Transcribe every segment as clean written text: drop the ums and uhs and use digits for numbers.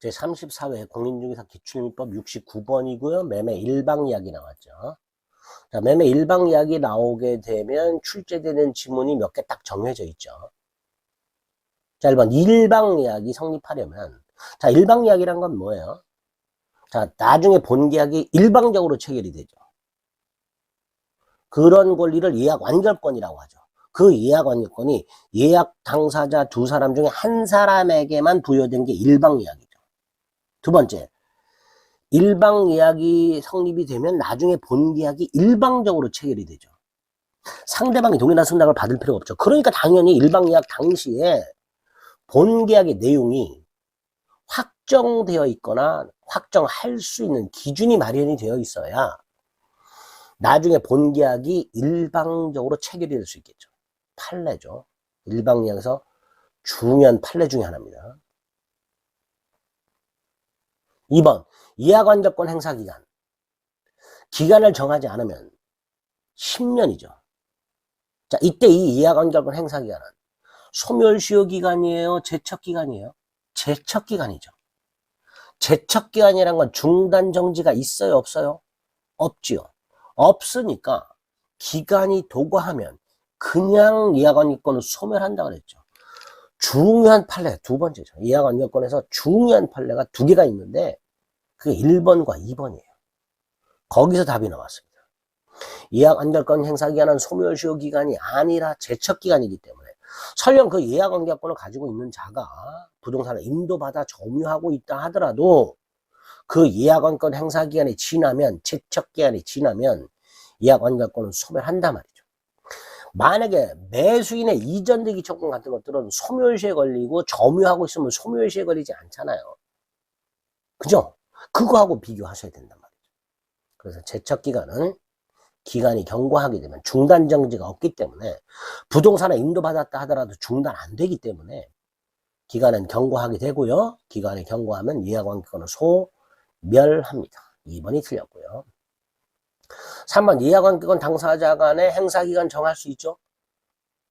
제34회 공인중개사 기출민법 69번이고요. 매매 일방 이야기 나왔죠. 자, 매매 일방 이야기 나오게 되면 출제되는 지문이 몇 개 딱 정해져 있죠. 자, 1번 일방 이야기 성립하려면, 자, 일방 이야기란 건 뭐예요? 자, 나중에 본 계약이 일방적으로 체결이 되죠. 그런 권리를 예약 완결권이라고 하죠. 그 예약 완결권이 예약 당사자 두 사람 중에 한 사람에게만 부여된 게 일방 이야기죠. 두 번째, 일방 예약이 성립이 되면 나중에 본 계약이 일방적으로 체결이 되죠. 상대방이 동일한 승낙을 받을 필요가 없죠. 그러니까 당연히 일방 예약 당시에 본 계약의 내용이 확정되어 있거나 확정할 수 있는 기준이 마련이 되어 있어야 나중에 본 계약이 일방적으로 체결이 될 수 있겠죠. 판례죠. 일방 예약에서 중요한 판례 중에 하나입니다. 2번 예약완결권 행사기간. 기간을 정하지 않으면 10년이죠. 자, 이때 이 예약완결권 행사기간은 소멸시효기간이에요? 제척기간이에요? 제척기간이죠. 제척기간이란 건 중단정지가 있어요? 없어요? 없지요. 없으니까 기간이 도과하면 그냥 예약완결권을 소멸한다 그랬죠. 중요한 판례 두 번째죠. 예약완결권에서 중요한 판례가 두 개가 있는데 그게 1번과 2번이에요. 거기서 답이 나왔습니다. 예약완결권 행사기간은 소멸시효기간이 아니라 제척기간이기 때문에 설령 그 예약완결권을 가지고 있는 자가 부동산을 인도받아 점유하고 있다 하더라도 그 예약완결권 행사기간이 지나면, 제척기간이 지나면 예약완결권은 소멸한단 말이죠. 만약에 매수인의 이전대기 청구 같은 것들은 소멸시에 걸리고 점유하고 있으면 소멸시에 걸리지 않잖아요. 그죠? 그거하고 비교하셔야 된단 말이죠. 그래서 제척기간은 기간이 경과하게 되면 중단정지가 없기 때문에 부동산을 인도받았다 하더라도 중단 안 되기 때문에 기간은 경과하게 되고요. 기간이 경과하면 예약완결권은 소멸합니다. 2번이 틀렸고요. 3번 예약완결권 당사자 간의 행사기간 정할 수 있죠?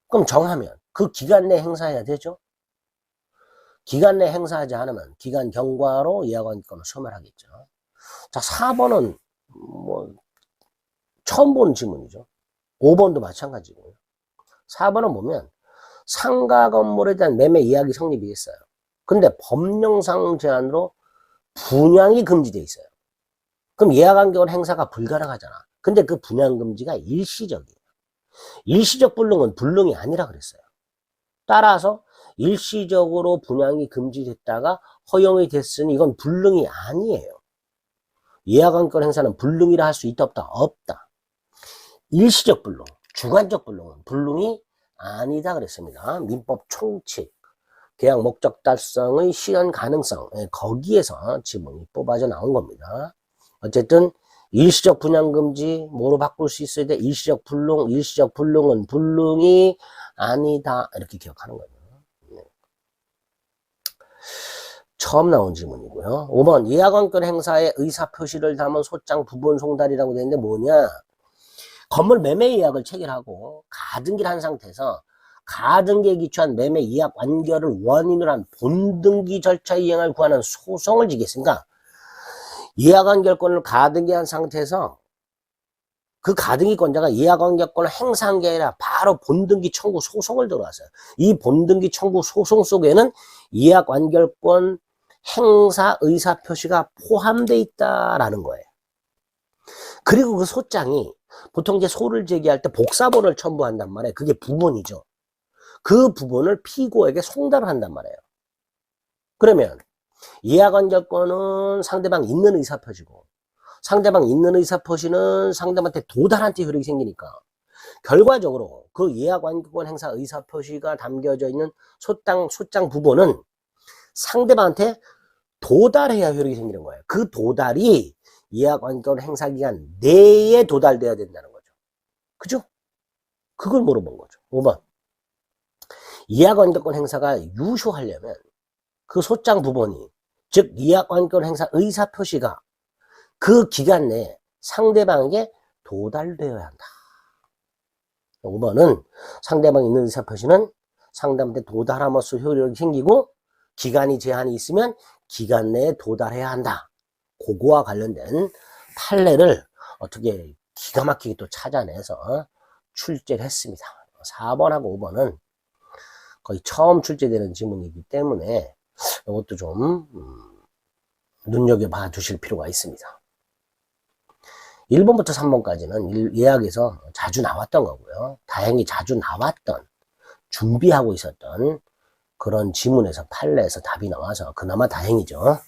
그럼 정하면 그 기간 내에 행사해야 되죠? 기간 내에 행사하지 않으면 기간 경과로 예약완결권을 소멸하겠죠. 자, 4번은 뭐 처음 보는 지문이죠. 5번도 마찬가지고요. 4번은 보면 상가 건물에 대한 매매 예약이 성립이 했어요. 근데 법령상 제한으로 분양이 금지되어 있어요. 그럼 예약완결권 행사가 불가능하잖아. 근데 그 분양금지가 일시적이에요. 일시적 불능은 불능이 아니라 그랬어요. 따라서 일시적으로 분양이 금지됐다가 허용이 됐으니 이건 불능이 아니에요. 예약완결권 행사는 불능이라 할 수 있다 없다? 없다. 일시적 불능, 주관적 불능은 불능이 아니다 그랬습니다. 민법 총칙, 계약 목적 달성의 실현 가능성, 거기에서 지문이 뽑아져 나온 겁니다. 어쨌든 일시적 분양금지 뭐로 바꿀 수 있어야 돼? 일시적 불능, 일시적 불능은 불능이 아니다 이렇게 기억하는 거예요. 네. 처음 나온 지문이고요. 5번 예약완결 행사의 의사표시를 담은 소장 부분 송달이라고 되어 있는데 뭐냐? 건물 매매 예약을 체결하고 가등기를 한 상태에서 가등기에 기초한 매매 예약 완결을 원인으로 한 본등기 절차 이행을 구하는 소송을 지겠습니까? 예약완결권을 가등기한 상태에서 그 가등기권자가 예약완결권을 행사한 게 아니라 바로 본등기 청구 소송을 들어왔어요. 이 본등기 청구 소송 속에는 예약완결권 행사 의사표시가 포함되어 있다라는 거예요. 그리고 그 소장이 보통 이제 소를 제기할 때 복사본을 첨부한단 말이에요. 그게 부본이죠. 그 부본을 피고에게 송달을 한단 말이에요. 그러면 예약완결권은 상대방 있는 의사표시고 상대방 있는 의사표시는 상대방한테 도달한테 효력이 생기니까 결과적으로 그 예약완결권 행사 의사표시가 담겨져 있는 소장 부본은 상대방한테 도달해야 효력이 생기는 거예요. 그 도달이 예약완결권 행사기간 내에 도달돼야 된다는 거죠. 그죠? 그걸 물어본 거죠. 5번 예약완결권 행사가 유효하려면 그 소장 부본이 즉 예약완결권 행사 의사표시가 그 기간 내에 상대방에게 도달되어야 한다. 5번은 상대방이 있는 의사표시는 상대방한테 도달함으로써 효력이 생기고 기간이 제한이 있으면 기간 내에 도달해야 한다. 그거와 관련된 판례를 어떻게 기가 막히게 또 찾아내서 출제를 했습니다. 4번하고 5번은 거의 처음 출제되는 지문이기 때문에 이것도 좀 눈여겨봐 두실 필요가 있습니다. 1번부터 3번까지는 예학에서 자주 나왔던 거고요. 다행히 자주 나왔던, 준비하고 있었던 그런 지문에서 판례에서 답이 나와서 그나마 다행이죠.